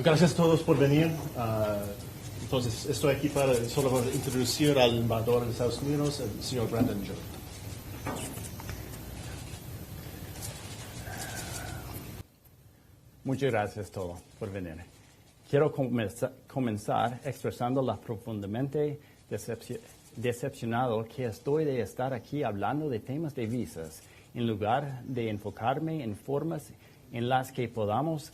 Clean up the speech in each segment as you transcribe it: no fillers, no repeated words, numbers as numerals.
Gracias a todos por venir. Entonces, estoy aquí para solo introducir al embajador de Estados Unidos, el señor Brandon Joe. Muchas gracias a todos por venir. Quiero comenzar expresando la profundamente decepcionado que estoy de estar aquí hablando de temas de visas, en lugar de enfocarme en formas en las que podamos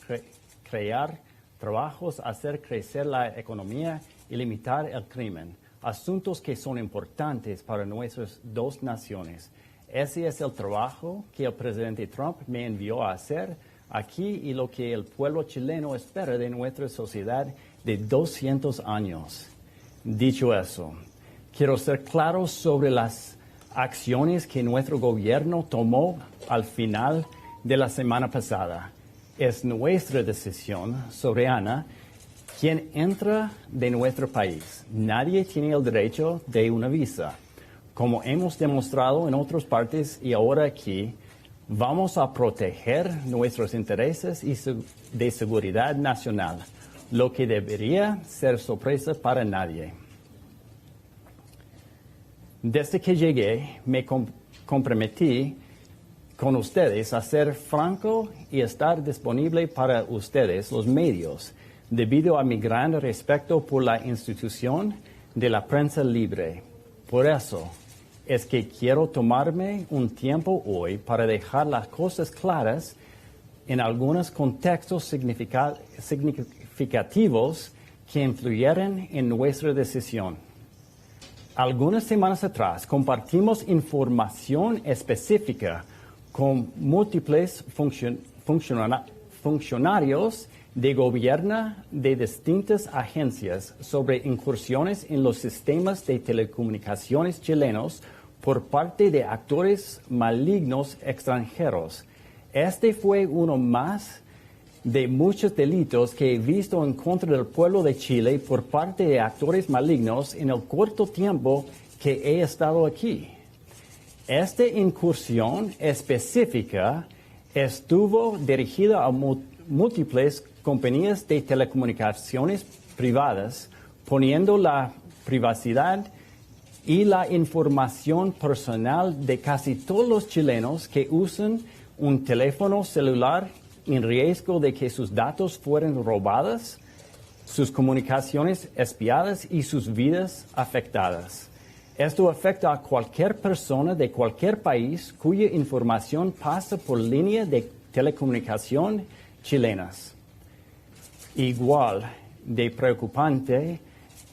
crear trabajos, hacer crecer la economía y limitar el crimen, asuntos que son importantes para nuestras dos naciones. Ese es el trabajo que el presidente Trump me envió a hacer aquí y lo que el pueblo chileno espera de nuestra sociedad de 200 años. Dicho eso, quiero ser claro sobre las acciones que nuestro gobierno tomó al final de la semana pasada. Es nuestra decisión soberana quién entra de nuestro país. Nadie tiene el derecho de una visa. Como hemos demostrado en otras partes y ahora aquí, vamos a proteger nuestros intereses y de seguridad nacional, lo que debería ser sorpresa para nadie. Desde que llegué, me comprometí con ustedes a ser franco y estar disponible para ustedes, los medios, debido a mi gran respeto por la institución de la prensa libre. Por eso es que quiero tomarme un tiempo hoy para dejar las cosas claras en algunos contextos significativos que influyeron en nuestra decisión. Algunas semanas atrás compartimos información específica con múltiples funcionarios de gobierno de distintas agencias sobre incursiones en los sistemas de telecomunicaciones chilenos por parte de actores malignos extranjeros. Este fue uno más de muchos delitos que he visto en contra del pueblo de Chile por parte de actores malignos en el corto tiempo que he estado aquí. Esta incursión específica estuvo dirigida a múltiples compañías de telecomunicaciones privadas, poniendo la privacidad y la información personal de casi todos los chilenos que usan un teléfono celular en riesgo de que sus datos fueran robados, sus comunicaciones espiadas y sus vidas afectadas. Esto afecta a cualquier persona de cualquier país cuya información pasa por línea de telecomunicación chilenas. Igual de preocupante,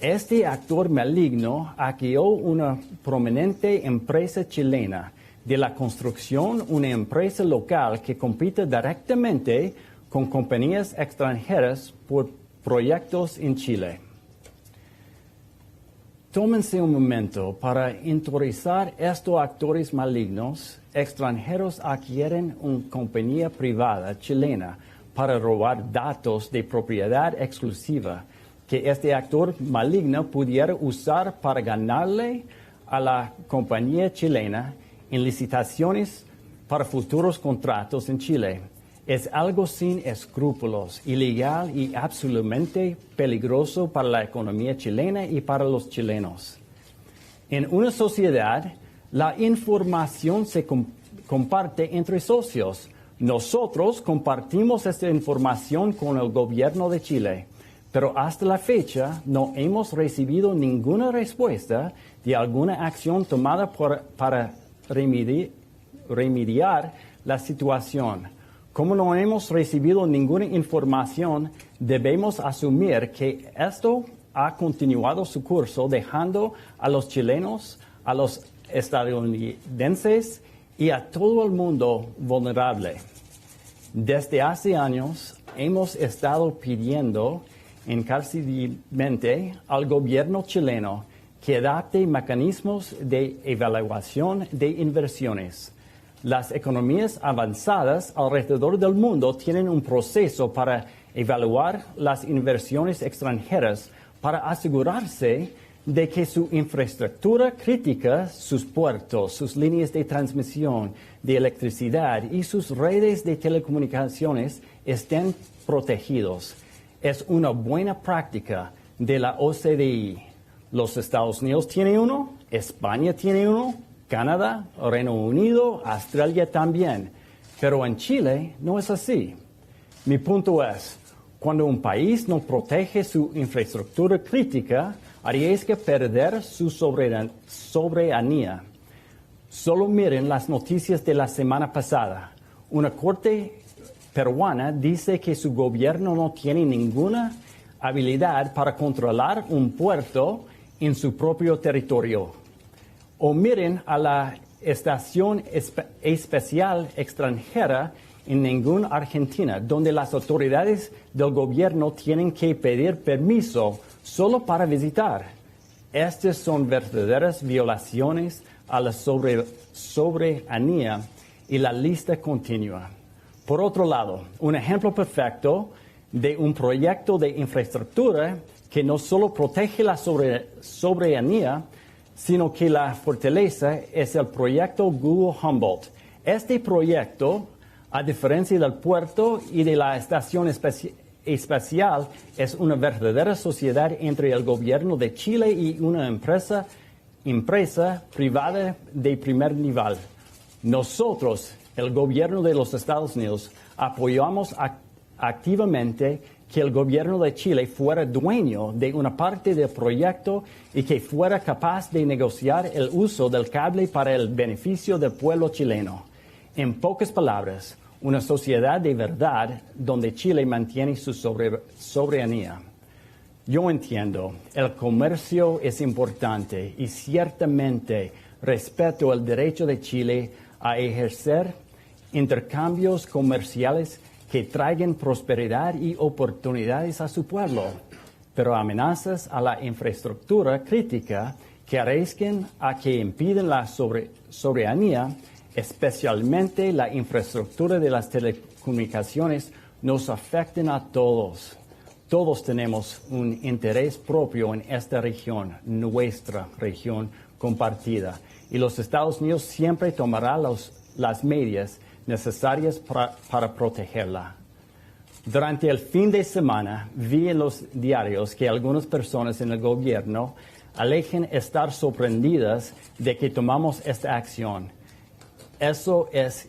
este actor maligno hackeó una prominente empresa chilena de la construcción, una empresa local que compite directamente con compañías extranjeras por proyectos en Chile. Tómense un momento para interiorizar estos actores malignos. Extranjeros adquieren una compañía privada chilena para robar datos de propiedad exclusiva que este actor maligno pudiera usar para ganarle a la compañía chilena en licitaciones para futuros contratos en Chile. Es algo sin escrúpulos, ilegal y absolutamente peligroso para la economía chilena y para los chilenos. En una sociedad, la información se comparte entre socios. Nosotros compartimos esta información con el gobierno de Chile, pero hasta la fecha no hemos recibido ninguna respuesta de alguna acción tomada para remediar la situación. Como no hemos recibido ninguna información, debemos asumir que esto ha continuado su curso, dejando a los chilenos, a los estadounidenses y a todo el mundo vulnerable. Desde hace años hemos estado pidiendo encarecidamente al gobierno chileno que adapte mecanismos de evaluación de inversiones. Las economías avanzadas alrededor del mundo tienen un proceso para evaluar las inversiones extranjeras para asegurarse de que su infraestructura crítica, sus puertos, sus líneas de transmisión de electricidad y sus redes de telecomunicaciones estén protegidos. Es una buena práctica de la OCDE. Los Estados Unidos tienen uno, España tiene uno, Canadá, Reino Unido, Australia también. Pero en Chile no es así. Mi punto es, cuando un país no protege su infraestructura crítica, arriesga perder su soberanía. Solo miren las noticias de la semana pasada. Una corte peruana dice que su gobierno no tiene ninguna habilidad para controlar un puerto en su propio territorio. O miren a la estación especial extranjera en ninguna Argentina, donde las autoridades del gobierno tienen que pedir permiso solo para visitar. Estas son verdaderas violaciones a la soberanía y la lista continúa. Por otro lado, un ejemplo perfecto de un proyecto de infraestructura que no solo protege la soberanía, sino que la fortaleza es el proyecto Google Humboldt. Este proyecto, a diferencia del puerto y de la estación espacial, es una verdadera sociedad entre el gobierno de Chile y una empresa privada de primer nivel. Nosotros, el gobierno de los Estados Unidos, apoyamos activamente que el gobierno de Chile fuera dueño de una parte del proyecto y que fuera capaz de negociar el uso del cable para el beneficio del pueblo chileno. En pocas palabras, una sociedad de verdad donde Chile mantiene su soberanía. Yo entiendo, el comercio es importante y ciertamente respeto el derecho de Chile a ejercer intercambios comerciales que traigan prosperidad y oportunidades a su pueblo, pero amenazas a la infraestructura crítica que arriesgan a que impiden la soberanía, especialmente la infraestructura de las telecomunicaciones, nos afectan a todos. Todos tenemos un interés propio en esta región, nuestra región compartida, y los Estados Unidos siempre tomarán las medidas necesarias para protegerla. Durante el fin de semana vi en los diarios que algunas personas en el gobierno alegan estar sorprendidas de que tomamos esta acción. Eso es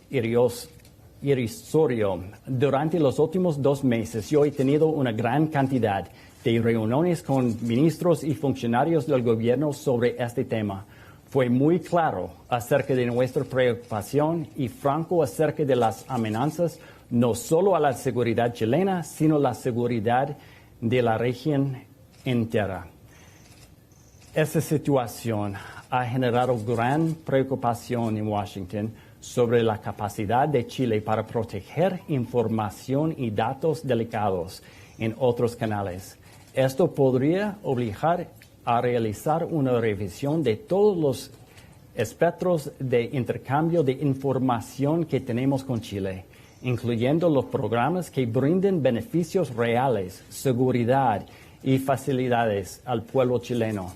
irrisorio. Durante los últimos 2 meses yo he tenido una gran cantidad de reuniones con ministros y funcionarios del gobierno sobre este tema. Fue muy claro acerca de nuestra preocupación y franco acerca de las amenazas no solo a la seguridad chilena, sino a la seguridad de la región entera. Esta situación ha generado gran preocupación en Washington sobre la capacidad de Chile para proteger información y datos delicados en otros canales. Esto podría obligar a realizar una revisión de todos los espectros de intercambio de información que tenemos con Chile, incluyendo los programas que brinden beneficios reales, seguridad y facilidades al pueblo chileno.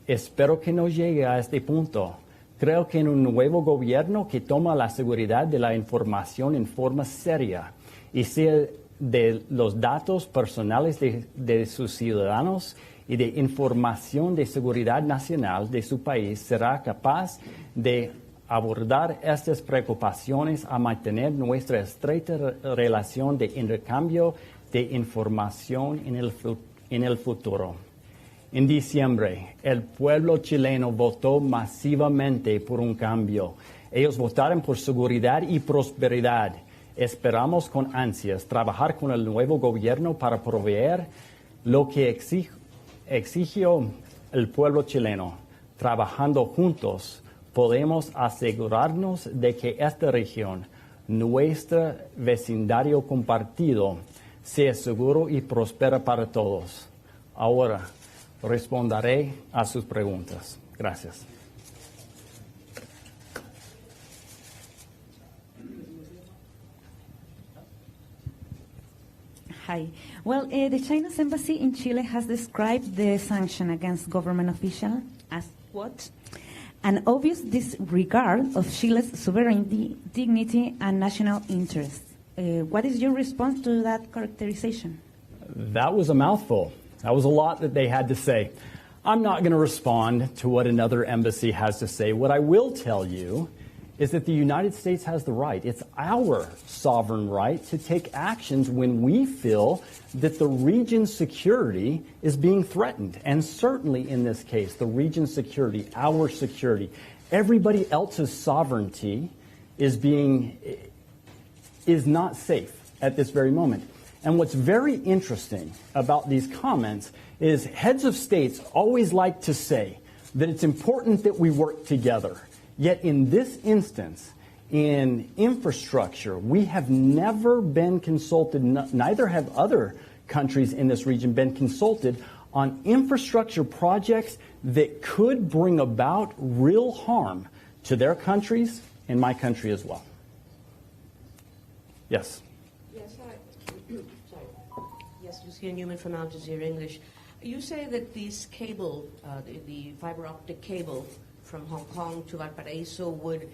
Espero que no llegue a este punto. Creo que en un nuevo gobierno que toma la seguridad de la información en forma seria y sea de los datos personales de sus ciudadanos y de información de seguridad nacional de su país, será capaz de abordar estas preocupaciones a mantener nuestra estrecha relación de intercambio de información en el futuro. En diciembre, el pueblo chileno votó masivamente por un cambio. Ellos votaron por seguridad y prosperidad. Esperamos con ansias trabajar con el nuevo gobierno para proveer lo que exigió el pueblo chileno. Trabajando juntos, podemos asegurarnos de que esta región, nuestro vecindario compartido, sea seguro y prospera para todos. Ahora, responderé a sus preguntas. Gracias. Hi. Well, the China's embassy in Chile has described the sanction against government officials as what? An obvious disregard of Chile's sovereignty, dignity, and national interests. What is your response to that characterization? That was a mouthful. That was a lot that they had to say. I'm not going to respond to what another embassy has to say. What I will tell you is that the United States has the right. It's our sovereign right to take actions when we feel that the region's security is being threatened. And certainly in this case, the region's security, our security, everybody else's sovereignty is not safe at this very moment. And what's very interesting about these comments is heads of states always like to say that it's important that we work together. Yet in this instance, in infrastructure, we have never been consulted, neither have other countries in this region been consulted on infrastructure projects that could bring about real harm to their countries and my country as well. Yes. Yes, sorry. Yes, Lucia Newman from Al Jazeera English. You say that these cable, the fiber optic cable from Hong Kong to Valparaiso would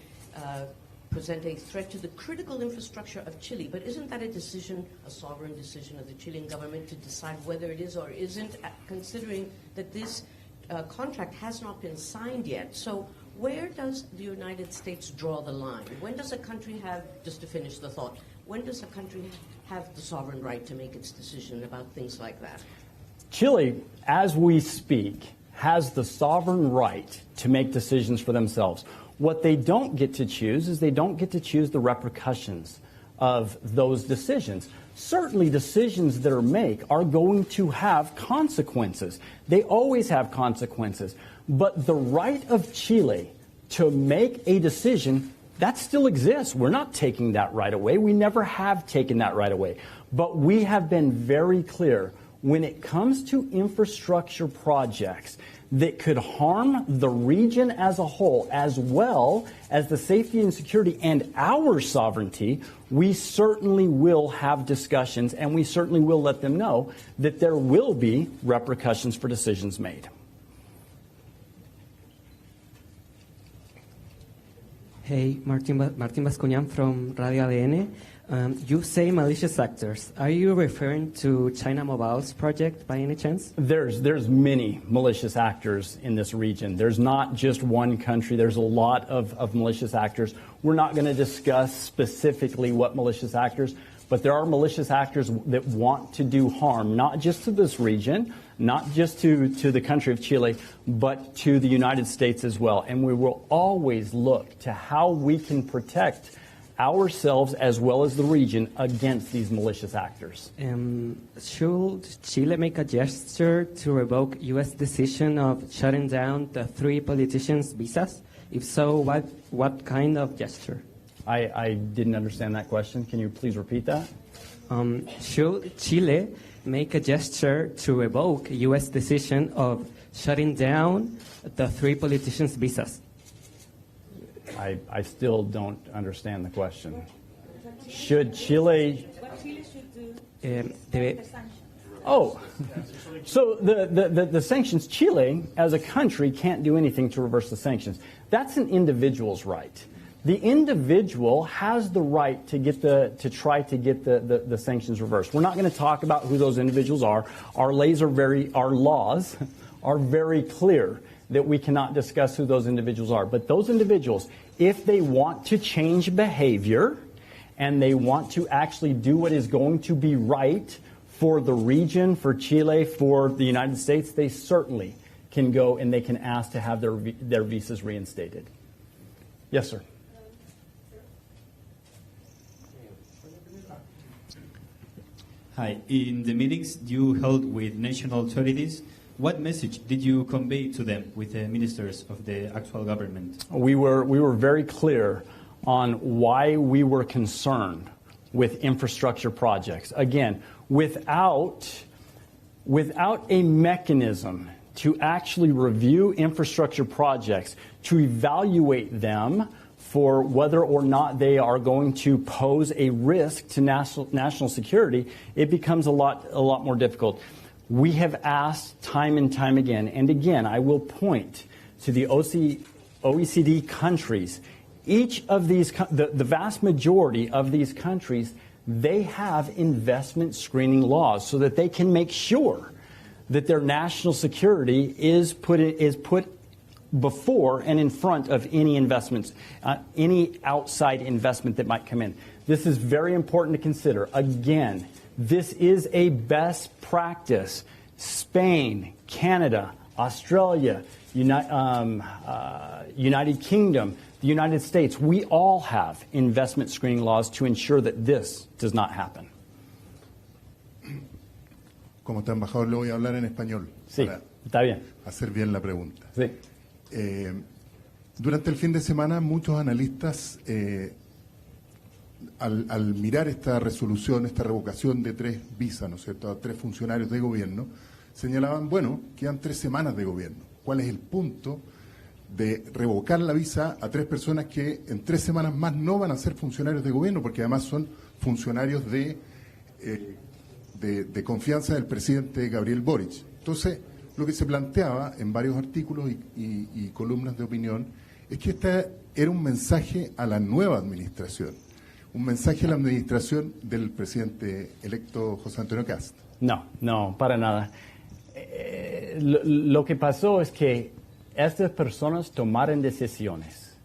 present a threat to the critical infrastructure of Chile. But isn't that a decision, a sovereign decision of the Chilean government to decide whether it is or isn't, considering that this contract has not been signed yet? So where does the United States draw the line? When does a country have, just to finish the thought, when does a country have the sovereign right to make its decision about things like that? Chile, as we speak, has the sovereign right to make decisions for themselves. What they don't get to choose is they don't get to choose the repercussions of those decisions. Certainly decisions that are made are going to have consequences. They always have consequences. But the right of Chile to make a decision, that still exists. We're not taking that right away. We never have taken that right away. But we have been very clear when it comes to infrastructure projects that could harm the region as a whole, as well as the safety and security and our sovereignty, we certainly will have discussions and we certainly will let them know that there will be repercussions for decisions made. Hey, Martin Basconian from Radio ADN. You say malicious actors. Are you referring to China Mobile's project by any chance? There's many malicious actors in this region. There's not just one country. There's a lot of malicious actors. We're not going to discuss specifically what malicious actors, but there are malicious actors that want to do harm, not just to this region, not just to the country of Chile, but to the United States as well. And we will always look to how we can protect ourselves as well as the region against these malicious actors. Should Chile make a gesture to revoke U.S. decision of shutting down the 3 politicians' visas? If so, what kind of gesture? I didn't understand that question. Can you please repeat that? Should Chile make a gesture to revoke U.S. decision of shutting down the 3 politicians' visas? I still don't understand the question. Should Chile... What Chile should do? Oh, so the sanctions, Chile as a country can't do anything to reverse the sanctions. That's an individual's right. The individual has the right to try to get the sanctions reversed. We're not going to talk about who those individuals are. Our laws are very clear that we cannot discuss who those individuals are. But those individuals, if they want to change behavior and they want to actually do what is going to be right for the region, for Chile, for the United States, they certainly can go and they can ask to have their visas reinstated. Yes, sir. Hi. In the meetings you held with national authorities, what message did you convey to them with the ministers of the actual government? We were very clear on why we were concerned with infrastructure projects. Again, without a mechanism to actually review infrastructure projects, to evaluate them for whether or not they are going to pose a risk to national security, it becomes a lot more difficult. We have asked time and time again, and again, I will point to the OECD countries. Each of these, the vast majority of these countries, they have investment screening laws so that they can make sure that their national security is put before and in front of any investments, any outside investment that might come in. This is very important to consider. Again, this is a best practice. Spain, Canada, Australia, United Kingdom, the United States, we all have investment screening laws to ensure that this does not happen. Como está, embajador, le voy a hablar en español. Sí, está bien. Hacer bien la pregunta. Sí. Durante el fin de semana, muchos analistas, al mirar esta resolución, esta revocación de 3 visas, ¿no es cierto?, a 3 funcionarios de gobierno, señalaban, bueno, quedan 3 semanas de gobierno. ¿Cuál es el punto de revocar la visa a 3 personas que en 3 semanas más no van a ser funcionarios de gobierno, porque además son funcionarios de confianza del presidente Gabriel Boric? Entonces, lo que se planteaba en varios artículos y columnas de opinión es que este era un mensaje a la nueva administración, un mensaje a la administración del presidente electo José Antonio Cast. No, para nada. Lo que pasó es que estas personas tomaron decisiones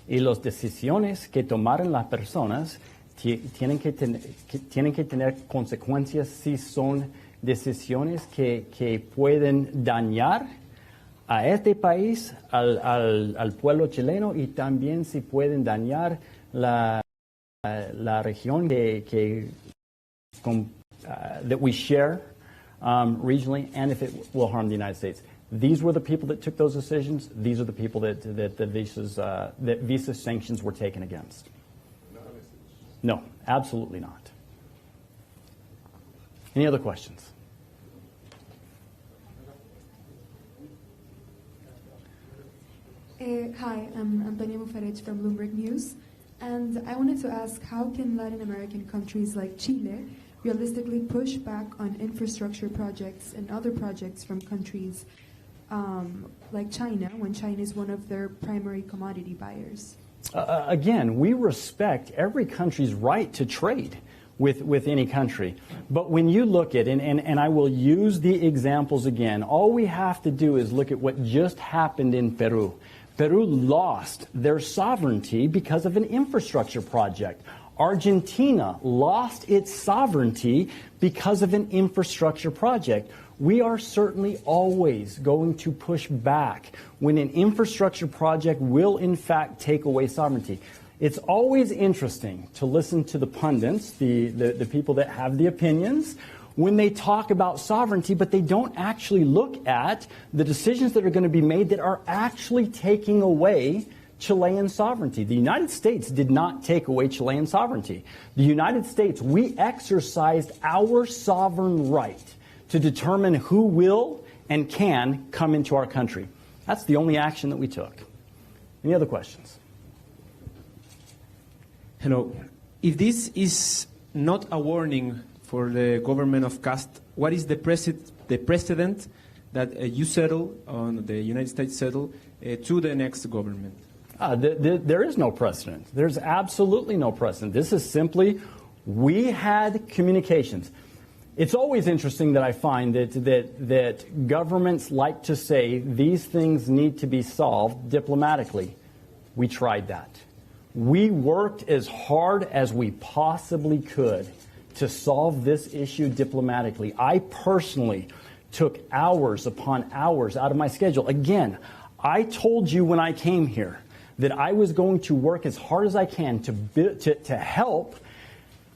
y las decisiones que tomaron las personas tienen que tener consecuencias si son decisiones que pueden dañar a este país, al pueblo chileno, y también si pueden dañar la región that we share regionally, and if it will harm the United States. These were the people that took those decisions. These are the people that visa sanctions were taken against. No, absolutely not. Any other questions? Hi, I'm Antonia Mufarech from Bloomberg News, and I wanted to ask, how can Latin American countries like Chile realistically push back on infrastructure projects and other projects from countries like China, when China is one of their primary commodity buyers? Again, we respect every country's right to trade with any country. But when you look at, and I will use the examples again, all we have to do is look at what just happened in Peru. Peru lost their sovereignty because of an infrastructure project. Argentina lost its sovereignty because of an infrastructure project. We are certainly always going to push back when an infrastructure project will in fact take away sovereignty. It's always interesting to listen to the pundits, the people that have the opinions, when they talk about sovereignty, but they don't actually look at the decisions that are going to be made that are actually taking away Chilean sovereignty. The United States did not take away Chilean sovereignty. The United States, we exercised our sovereign right to determine who will and can come into our country. That's the only action that we took. Any other questions? Hello. If this is not a warning for the government of Cast, what is the precedent that you settle, on the United States settle, to the next government? There is no precedent. There's absolutely no precedent. This is simply, we had communications. It's always interesting that I find that governments like to say these things need to be solved diplomatically. We tried that. We worked as hard as we possibly could to solve this issue diplomatically. I personally took hours upon hours out of my schedule. Again, I told you when I came here that I was going to work as hard as I can to help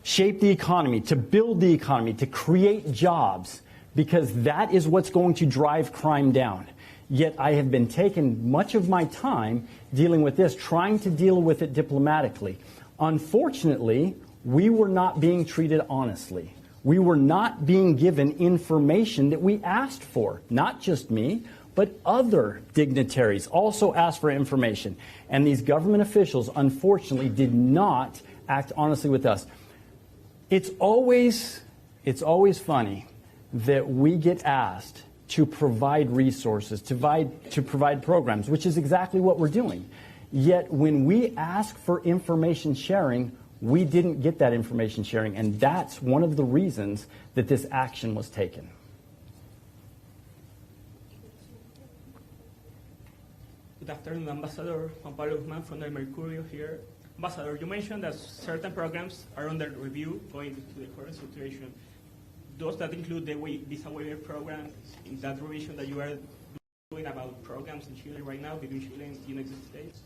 shape the economy, to build the economy, to create jobs, because that is what's going to drive crime down. Yet I have been taking much of my time dealing with this, trying to deal with it diplomatically. Unfortunately, we were not being treated honestly. We were not being given information that we asked for. Not just me, but other dignitaries also asked for information. And these government officials, unfortunately, did not act honestly with us. It's always funny that we get asked to provide resources, to provide programs, which is exactly what we're doing. Yet when we ask for information sharing, we didn't get that information sharing, and that's one of the reasons that this action was taken. Good afternoon, Ambassador Juan Pablo Guzmán from the Mercurio here. Ambassador, you mentioned that certain programs are under review going to the current situation. Does that include the visa waiver program in that revision that you are doing about programs in Chile right now between Chile and the United States?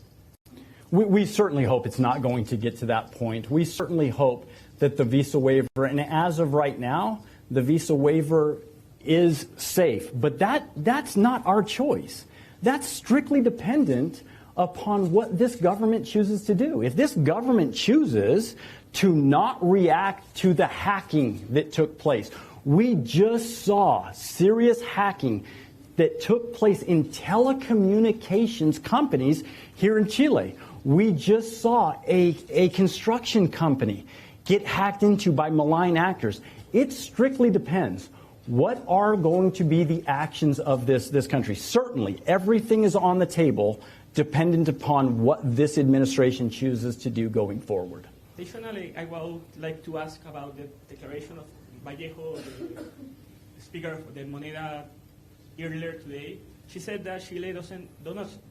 We certainly hope it's not going to get to that point. We certainly hope that the visa waiver, and as of right now, the visa waiver is safe. But that's not our choice. That's strictly dependent upon what this government chooses to do. If this government chooses to not react to the hacking that took place, we just saw serious hacking that took place in telecommunications companies here in Chile. We just saw a construction company get hacked into by malign actors. It strictly depends. What are going to be the actions of this country? Certainly, everything is on the table, dependent upon what this administration chooses to do going forward. Additionally, I would like to ask about the declaration of Vallejo, the speaker of the Moneda, earlier today. She said that Chile does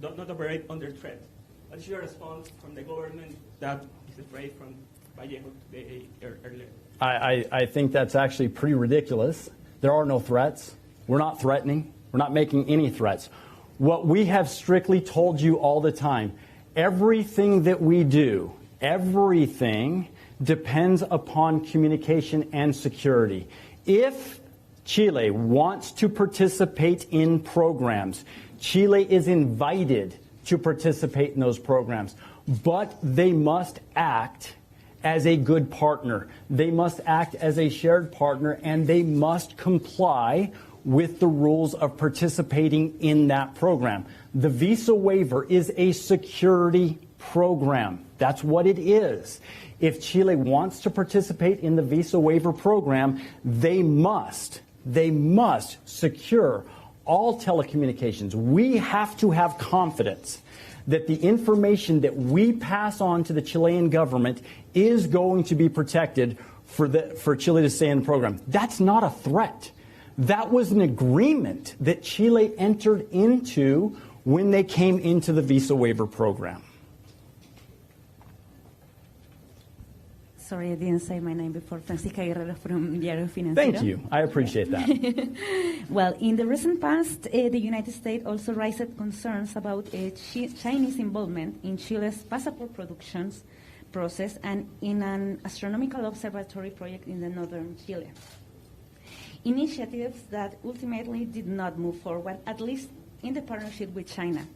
not operate under threat. What is your response from the government that is afraid from Vallejo today earlier? I think that's actually pretty ridiculous. There are no threats. We're not threatening. We're not making any threats. What we have strictly told you all the time, everything that we do, everything depends upon communication and security. If Chile wants to participate in programs, Chile is invited to participate in those programs, but they must act as a good partner. They must act as a shared partner, and they must comply with the rules of participating in that program. The visa waiver is a security program. That's what it is. If Chile wants to participate in the visa waiver program, they must secure all telecommunications. We have to have confidence that the information that we pass on to the Chilean government is going to be protected for Chile to stay in the program. That's not a threat. That was an agreement that Chile entered into when they came into the visa waiver program. Sorry, I didn't say my name before. Francisca Guerrero from Diario Financiero. Thank you. I appreciate that. Well, in the recent past, the United States also raised concerns about Chinese involvement in Chile's passport productions process and in an astronomical observatory project in the northern Chile. Initiatives that ultimately did not move forward, at least in the partnership with China.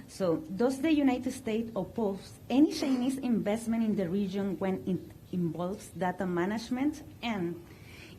So, does the United States oppose any Chinese investment in the region when it involves data management? And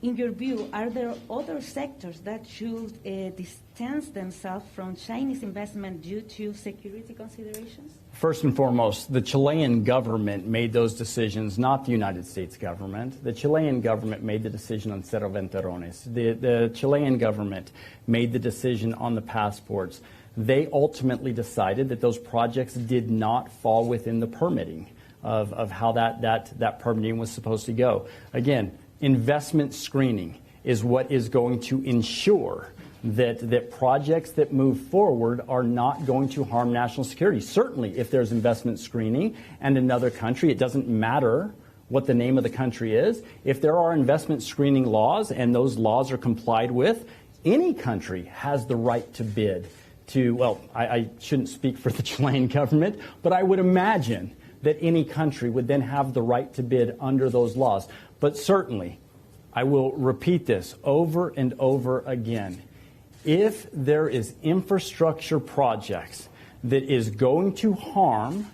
in your view, are there other sectors that should distance themselves from Chinese investment due to security considerations? First and foremost, the Chilean government made those decisions, not the United States government. The Chilean government made the decision on Cerro Venterones. The Chilean government made the decision on the passports. They ultimately decided that those projects did not fall within the permitting of how that permitting was supposed to go. Again, investment screening is what is going to ensure that projects that move forward are not going to harm national security. Certainly, if there's investment screening and another country, it doesn't matter what the name of the country is. If there are investment screening laws and those laws are complied with, any country has the right to bid to, well, I shouldn't speak for the Chilean government, but I would imagine that any country would then have the right to bid under those laws. But certainly, I will repeat this over and over again. If there is infrastructure projects that is going to harm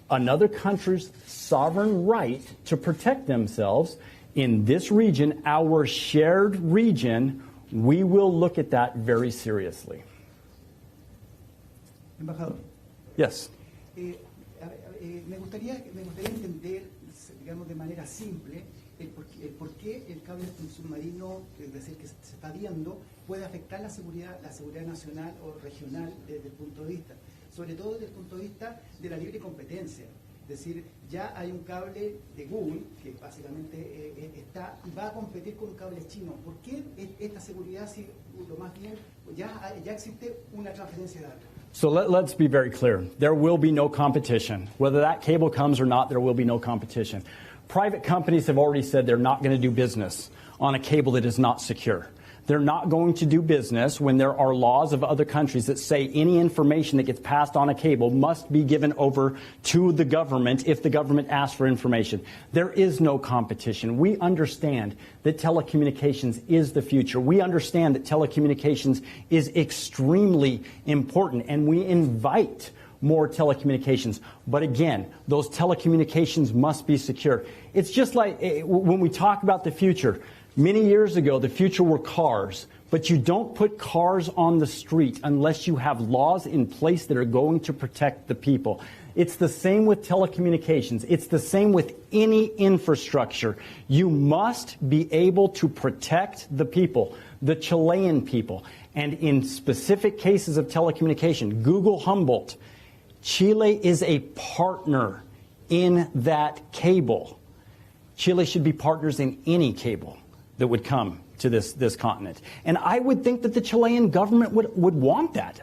another country's sovereign right to protect themselves in this region, our shared region, we will look at that very seriously. Embajador. Yes. Me gustaría entender, digamos, de manera simple el por qué el cable submarino, es decir, que se está viendo, puede afectar la seguridad nacional o regional desde el punto de vista, sobre todo desde el punto de vista de la libre competencia. Es decir, ya hay un cable de Google que básicamente está y va a competir con un cable chino. ¿Por qué esta seguridad si lo más bien ya existe una transferencia de datos? So let's be very clear. There will be no competition. Whether that cable comes or not, there will be no competition. Private companies have already said they're not going to do business on a cable that is not secure. They're not going to do business when there are laws of other countries that say any information that gets passed on a cable must be given over to the government if the government asks for information. There is no competition. We understand that telecommunications is the future. We understand that telecommunications is extremely important, and we invite more telecommunications. But again, those telecommunications must be secure. It's just like when we talk about the future. Many years ago, the future were cars, but you don't put cars on the street unless you have laws in place that are going to protect the people. It's the same with telecommunications. It's the same with any infrastructure. You must be able to protect the people, the Chilean people. And in specific cases of telecommunication, Google Humboldt, Chile is a partner in that cable. Chile should be partners in any cable that would come to this continent. And I would think that the Chilean government would want that.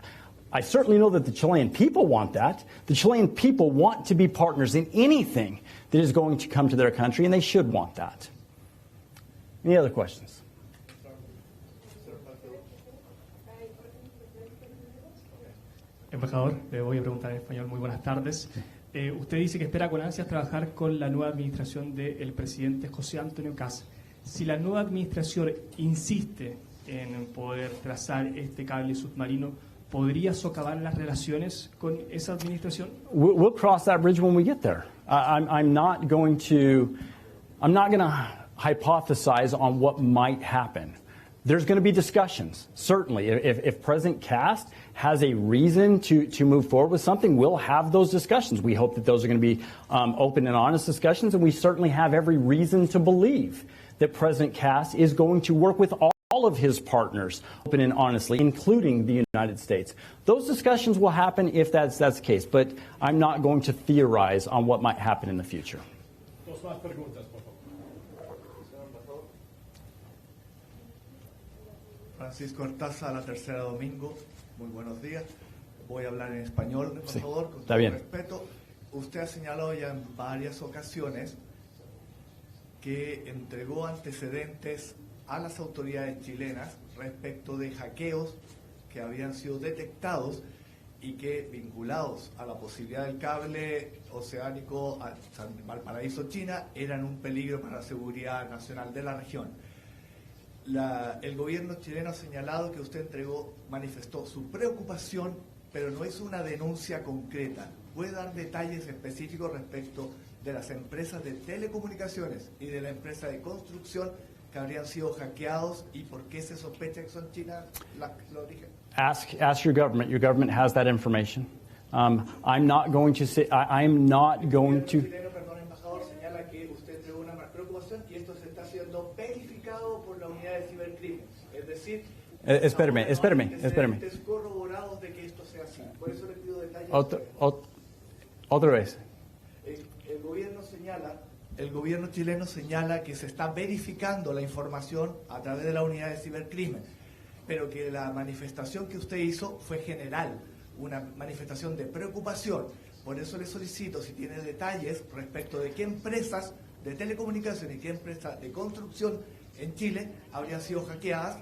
I certainly know that the Chilean people want that. The Chilean people want to be partners in anything that is going to come to their country, and they should want that. Any other questions? Embajador, le voy a preguntar en español. Muy buenas tardes. Usted dice que espera con ansias trabajar con la nueva administración del presidente José Antonio Kast. Si la nueva administración insiste en poder trazar este cable submarino, ¿podría socavar las relaciones con esa administración? We'll cross that bridge when we get there. I'm not going to hypothesize on what might happen. There's going to be discussions, certainly. If President Kast has a reason to move forward with something, we'll have those discussions. We hope that those are going to be open and honest discussions, and we certainly have every reason to believe that President Kast is going to work with all of his partners, open and honestly, including the United States. Those discussions will happen if that's the case, but I'm not going to theorize on what might happen in the future. Dos más preguntas, por favor. Francisco Artaza, La Tercera Domingo. Muy buenos días. Voy a hablar en español, por favor, con todo respeto. Usted ha señalado ya en varias ocasiones que entregó antecedentes a las autoridades chilenas respecto de hackeos que habían sido detectados y que, vinculados a la posibilidad del cable oceánico a Valparaíso, China, eran un peligro para la seguridad nacional de la región. El gobierno chileno ha señalado que usted manifestó su preocupación, pero no hizo una denuncia concreta. ¿Puede dar detalles específicos respecto de las empresas de telecomunicaciones y de la empresa de construcción que habrían sido hackeados y por qué se sospecha que son chinas los origen? Ask your government. Your government has that information. I'm not going to say. I'm not going to. Perdón, embajador, señala que usted entregó una preocupación y esto se está siendo verificado por la unidad de cibercrimen. Es decir, espérame. antecedentes corroborados de que esto sea así. Por eso le pido detalles. Otra vez. El gobierno chileno señala que se está verificando la información a través de la unidad de cibercrimen, pero que la manifestación que usted hizo fue general, una manifestación de preocupación. Por eso le solicito si tiene detalles respecto de qué empresas de telecomunicaciones y qué empresas de construcción en Chile habrían sido hackeadas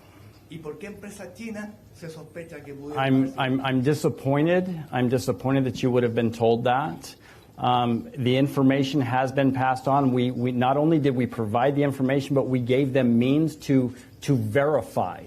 y por qué empresa china se sospecha que pudiera. I'm disappointed. I'm disappointed that you would have been told that. The information has been passed on. We not only did we provide the information, but we gave them means to verify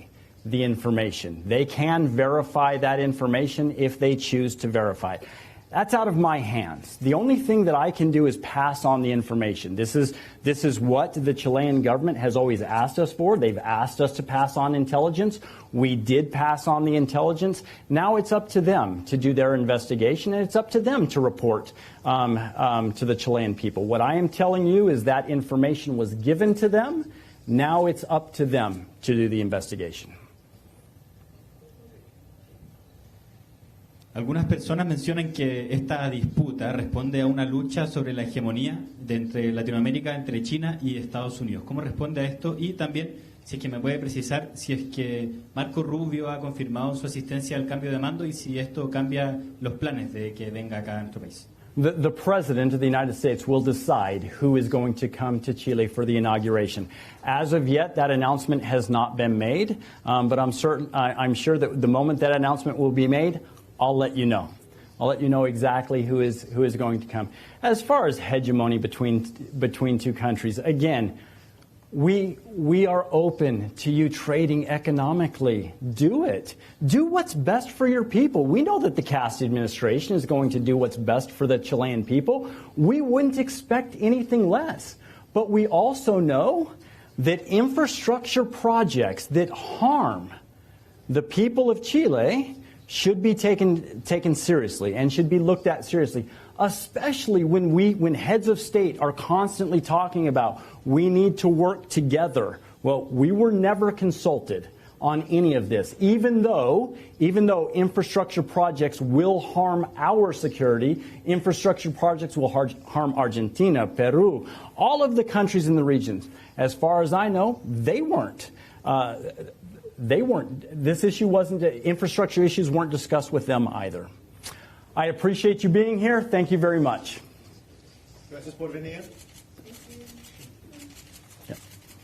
the information. They can verify that information if they choose to verify it. That's out of my hands. The only thing that I can do is pass on the information. This is what the Chilean government has always asked us for. They've asked us to pass on intelligence. We did pass on the intelligence. Now it's up to them to do their investigation, and it's up to them to report to the Chilean people. What I am telling you is that information was given to them. Now it's up to them to do the investigation. Algunas personas mencionan que esta disputa responde a una lucha sobre la hegemonía entre Latinoamérica, entre China y Estados Unidos. ¿Cómo responde a esto? Y también, si es que me puede precisar, si es que Marco Rubio ha confirmado su asistencia al cambio de mando y si esto cambia los planes de que venga acá a nuestro país. The President of the United States will decide who is going to come to Chile for the inauguration. As of yet, that announcement has not been made, but I'm sure that the moment that announcement will be made, I'll let you know. I'll let you know exactly who is going to come. As far as hegemony between two countries, again, we are open to you trading economically. Do it. Do what's best for your people. We know that the Cast administration is going to do what's best for the Chilean people. We wouldn't expect anything less. But we also know that infrastructure projects that harm the people of Chile should be taken seriously and should be looked at seriously, especially when heads of state are constantly talking about we need to work together. Well, we were never consulted on any of this, even though infrastructure projects will harm our security. Infrastructure projects will harm Argentina, Peru, all of the countries in the regions. As far as I know, they weren't. This issue wasn't, infrastructure issues weren't discussed with them either. I appreciate you being here. Thank you very much. Gracias por venir.